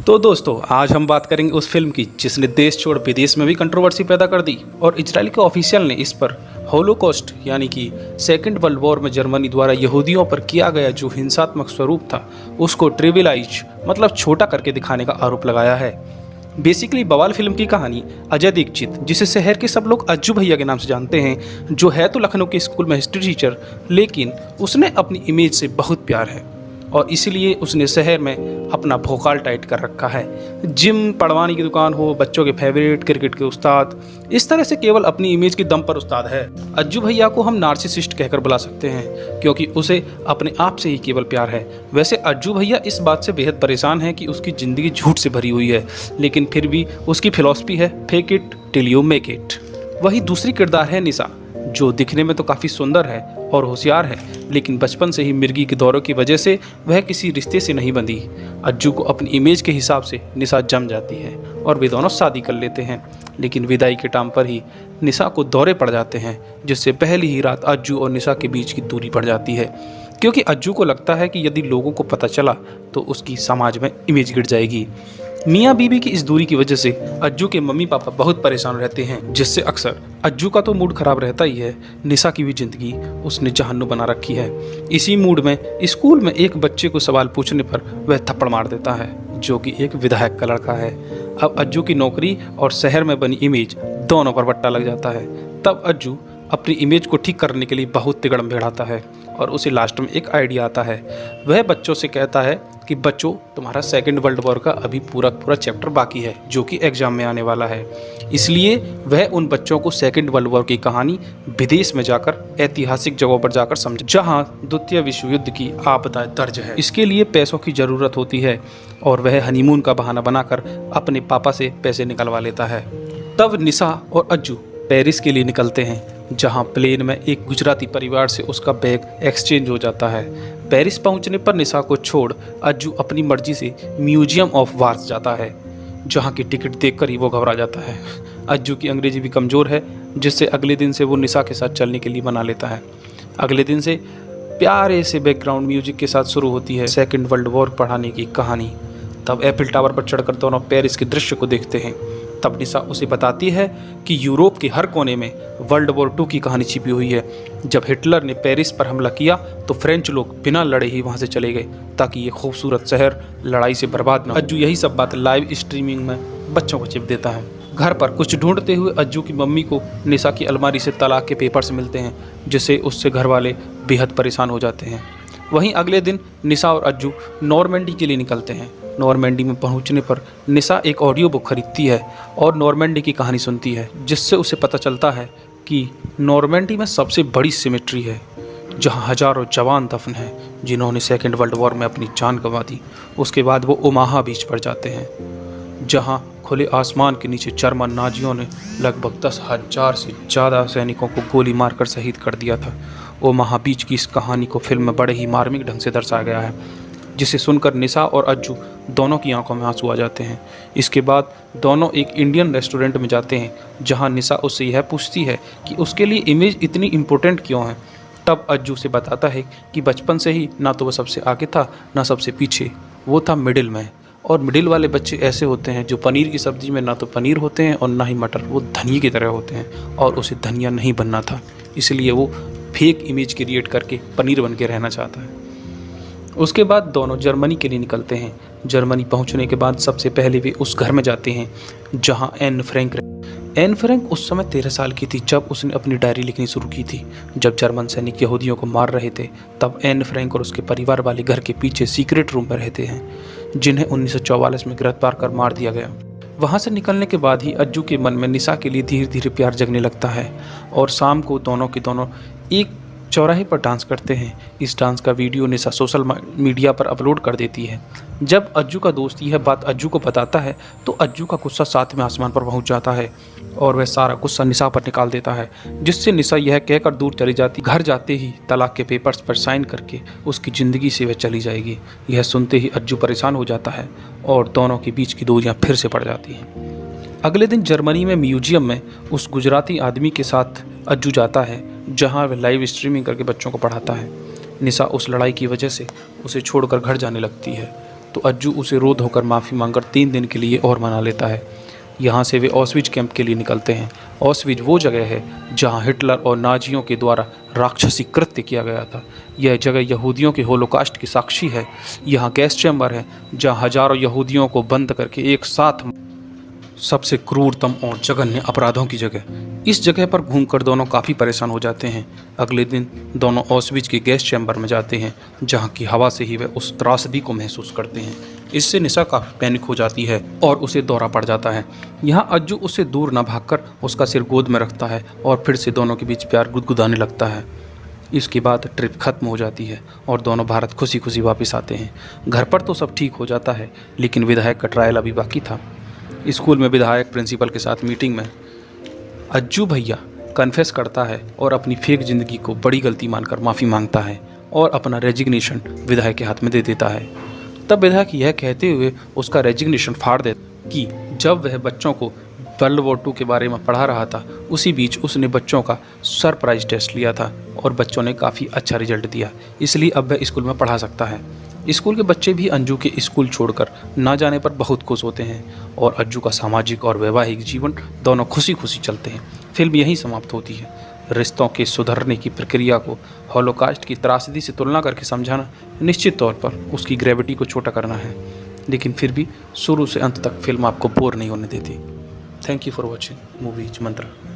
तो दोस्तों आज हम बात करेंगे उस फिल्म की जिसने देश छोड़ विदेश में भी कंट्रोवर्सी पैदा कर दी और इजराइल के ऑफिशियल ने इस पर होलोकॉस्ट यानी कि सेकेंड वर्ल्ड वॉर में जर्मनी द्वारा यहूदियों पर किया गया जो हिंसात्मक स्वरूप था उसको ट्रिविलाइज मतलब छोटा करके दिखाने का आरोप लगाया है। बेसिकली बवाल फिल्म की कहानी अजय दीक्षित, जिसे शहर के सब लोग अज्जू भैया के नाम से जानते हैं, जो है तो लखनऊ के स्कूल में हिस्ट्री टीचर, लेकिन उसने अपनी इमेज से बहुत प्यार है और इसीलिए उसने शहर में अपना भोकाल टाइट कर रखा है। जिम, पढ़वानी की दुकान हो, बच्चों के फेवरेट, क्रिकेट के उस्ताद, इस तरह से केवल अपनी इमेज की दम पर उस्ताद है। अज्जू भैया को हम नार्सिसिस्ट कहकर बुला सकते हैं क्योंकि उसे अपने आप से ही केवल प्यार है। वैसे अज्जू भैया इस बात से बेहद परेशान है कि उसकी ज़िंदगी झूठ से भरी हुई है, लेकिन फिर भी उसकी फिलॉसफी है fake it till you make it. वही दूसरी किरदार है निशा, जो दिखने में तो काफ़ी सुंदर है और होशियार है, लेकिन बचपन से ही मिर्गी के दौरों की वजह से वह किसी रिश्ते से नहीं बंधी। अज्जू को अपनी इमेज के हिसाब से निशा जम जाती है और वे दोनों शादी कर लेते हैं, लेकिन विदाई के टाइम पर ही निशा को दौरे पड़ जाते हैं, जिससे पहली ही रात अज्जू और निशा के बीच की दूरी पड़ जाती है, क्योंकि अज्जू को लगता है कि यदि लोगों को पता चला तो उसकी समाज में इमेज गिर जाएगी। मियाँ बीबी की इस दूरी की वजह से अज्जू के मम्मी पापा बहुत परेशान रहते हैं, जिससे अक्सर अज्जू का तो मूड खराब रहता ही है, निशा की भी जिंदगी उसने जहन्नुम बना रखी है। इसी मूड में स्कूल में एक बच्चे को सवाल पूछने पर वह थप्पड़ मार देता है, जो कि एक विधायक का लड़का है। अब अज्जू की नौकरी और शहर में बनी इमेज दोनों पर बट्टा लग जाता है। तब अज्जू अपनी इमेज को ठीक करने के लिए बहुत तिगड़म भिड़ाता है और उसे लास्ट में एक आइडिया आता है। वह बच्चों से कहता है कि बच्चों, तुम्हारा सेकेंड वर्ल्ड वॉर का अभी पूरा चैप्टर बाकी है, जो कि एग्जाम में आने वाला है। इसलिए वह उन बच्चों को सेकेंड वर्ल्ड वॉर की कहानी विदेश में जाकर ऐतिहासिक जगहों पर जाकर समझे, जहां द्वितीय विश्व युद्ध की आपदा दर्ज है। इसके लिए पैसों की ज़रूरत होती है और वह हनीमून का बहाना बनाकर अपने पापा से पैसे निकलवा लेता है। तब निशा और अज्जू पेरिस के लिए निकलते हैं, जहां प्लेन में एक गुजराती परिवार से उसका बैग एक्सचेंज हो जाता है। पेरिस पहुंचने पर निशा को छोड़ अज्जू अपनी मर्जी से म्यूजियम ऑफ वार्स जाता है, जहां की टिकट देखकर ही वो घबरा जाता है। अज्जू की अंग्रेजी भी कमज़ोर है, जिससे अगले दिन से वो निशा के साथ चलने के लिए बना लेता है। अगले दिन से प्यारे से बैकग्राउंड म्यूजिक के साथ शुरू होती है सेकेंड वर्ल्ड वॉर पढ़ाने की कहानी। तब एफिल टावर पर चढ़कर दोनों पेरिस के दृश्य को देखते हैं। तब निशा उसे बताती है कि यूरोप के हर कोने में वर्ल्ड वॉर 2 की कहानी छिपी हुई है। जब हिटलर ने पेरिस पर हमला किया तो फ्रेंच लोग बिना लड़े ही वहां से चले गए, ताकि ये खूबसूरत शहर लड़ाई से बर्बाद न हो। अज्जू यही सब बात लाइव स्ट्रीमिंग में बच्चों को चिप देता है। घर पर कुछ ढूंढते हुए अज्जू की मम्मी को निशा की अलमारी से तलाक के पेपर्स मिलते हैं, जिससे उससे घर वाले बेहद परेशान हो जाते हैं। वहीं अगले दिन निशा और अज्जू नॉर्मैंडी के लिए निकलते हैं। नॉर्मैंडी में पहुंचने पर निशा एक ऑडियो बुक खरीदती है और नॉर्मैंडी की कहानी सुनती है, जिससे उसे पता चलता है कि नॉर्मैंडी में सबसे बड़ी सिमेट्री है, जहां हजारों जवान दफन हैं जिन्होंने सेकेंड वर्ल्ड वॉर में अपनी जान गंवा दी। उसके बाद वो ओमाहा बीच पर जाते हैं, जहां खुले आसमान के नीचे जर्मन नाजियों ने लगभग 10,000 से ज़्यादा सैनिकों को गोली मारकर शहीद कर दिया था। ओमाहा बीच की इस कहानी को फिल्म में बड़े ही मार्मिक ढंग से दर्शाया गया है, जिसे सुनकर निशा और अज्जू दोनों की आंखों में आंसू आ जाते हैं। इसके बाद दोनों एक इंडियन रेस्टोरेंट में जाते हैं, जहां निशा उससे यह पूछती है कि उसके लिए इमेज इतनी इम्पोर्टेंट क्यों है। तब अज्जू से बताता है कि बचपन से ही ना तो वो सबसे आगे था ना सबसे पीछे, वो था मिडिल में। और मिडिल वाले बच्चे ऐसे होते हैं जो पनीर की सब्ज़ी में ना तो पनीर होते हैं और ना ही मटर, वो धनिया की तरह होते हैं, और उसे धनिया नहीं बनना था, इसलिए वो फेक इमेज क्रिएट करके पनीर बन के रहना चाहता है। उसके बाद दोनों जर्मनी के लिए निकलते हैं। जर्मनी पहुंचने के बाद सबसे पहले वे उस घर में जाते हैं जहां एन फ्रैंक उस समय 13 साल की थी जब उसने अपनी डायरी लिखनी शुरू की थी। जब जर्मन सैनिक यहूदियों को मार रहे थे, तब एन फ्रैंक और उसके परिवार वाले घर के पीछे सीक्रेट रूम में रहते हैं, जिन्हें 1944 में गिरफ्तार कर मार दिया गया। वहाँ से निकलने के बाद ही अज्जू के मन में निशा के लिए धीरे धीरे प्यार जगने लगता है और शाम को दोनों के दोनों एक चौराहे पर डांस करते हैं। इस डांस का वीडियो निशा सोशल मीडिया पर अपलोड कर देती है। जब अज्जू का दोस्त यह बात अज्जू को बताता है तो अज्जू का गुस्सा 7वें आसमान पर पहुंच जाता है और वह सारा गुस्सा निशा पर निकाल देता है, जिससे निशा यह कहकर दूर चली जाती, घर जाते ही तलाक के पेपर्स पर साइन करके उसकी ज़िंदगी से वह चली जाएगी। यह सुनते ही अज्जू परेशान हो जाता है और दोनों के बीच की दूरियाँ फिर से पड़ जाती हैं। अगले दिन जर्मनी में म्यूजियम में उस गुजराती आदमी के साथ अज्जू जाता है, जहां वह लाइव स्ट्रीमिंग करके बच्चों को पढ़ाता है। निशा उस लड़ाई की वजह से उसे छोड़कर घर जाने लगती है तो अज्जू उसे रो धोकर माफ़ी मांगकर 3 दिन के लिए और मना लेता है। यहाँ से वे ऑस्विच कैंप के लिए निकलते हैं। ऑस्विच वो जगह है जहाँ हिटलर और नाजियों के द्वारा राक्षसी कृत्य किया गया था। यह जगह यहूदियों के होलोकास्ट की साक्षी है। यहाँ गैस चैम्बर है जहाँ हजारों यहूदियों को बंद करके एक साथ सबसे क्रूरतम और जघन्य अपराधों की जगह। इस जगह पर घूमकर दोनों काफ़ी परेशान हो जाते हैं। अगले दिन दोनों ऑस्विच के गैस चैम्बर में जाते हैं जहाँ की हवा से ही वे उस त्रासदी को महसूस करते हैं। इससे निशा काफ़ी पैनिक हो जाती है और उसे दौरा पड़ जाता है। यहाँ अज्जू उससे दूर न भागकर उसका सिर गोद में रखता है और फिर से दोनों के बीच प्यार गुदगुदाने लगता है। इसके बाद ट्रिप खत्म हो जाती है और दोनों भारत खुशी खुशी वापस आते हैं। घर पर तो सब ठीक हो जाता है, लेकिन विधायक का ट्रायल अभी बाकी था। स्कूल में विधायक प्रिंसिपल के साथ मीटिंग में अज्जू भैया कन्फेस करता है और अपनी फेक ज़िंदगी को बड़ी गलती मानकर माफ़ी मांगता है और अपना रेजिग्नेशन विधायक के हाथ में दे देता है। तब विधायक यह कहते हुए उसका रेजिग्नेशन फाड़ देता कि जब वह बच्चों को वर्ल्ड वॉर 2 के बारे में पढ़ा रहा था, उसी बीच उसने बच्चों का सरप्राइज टेस्ट लिया था और बच्चों ने काफ़ी अच्छा रिजल्ट दिया, इसलिए अब वह स्कूल में पढ़ा सकता है। स्कूल के बच्चे भी अंजू के स्कूल छोड़कर ना जाने पर बहुत खुश होते हैं और अज्जू का सामाजिक और वैवाहिक जीवन दोनों खुशी खुशी चलते हैं। फिल्म यहीं समाप्त होती है। रिश्तों के सुधरने की प्रक्रिया को हॉलोकास्ट की त्रासदी से तुलना करके समझाना निश्चित तौर पर उसकी ग्रेविटी को छोटा करना है, लेकिन फिर भी शुरू से अंत तक फिल्म आपको बोर नहीं होने देती। Thank you for watching movies Mantra.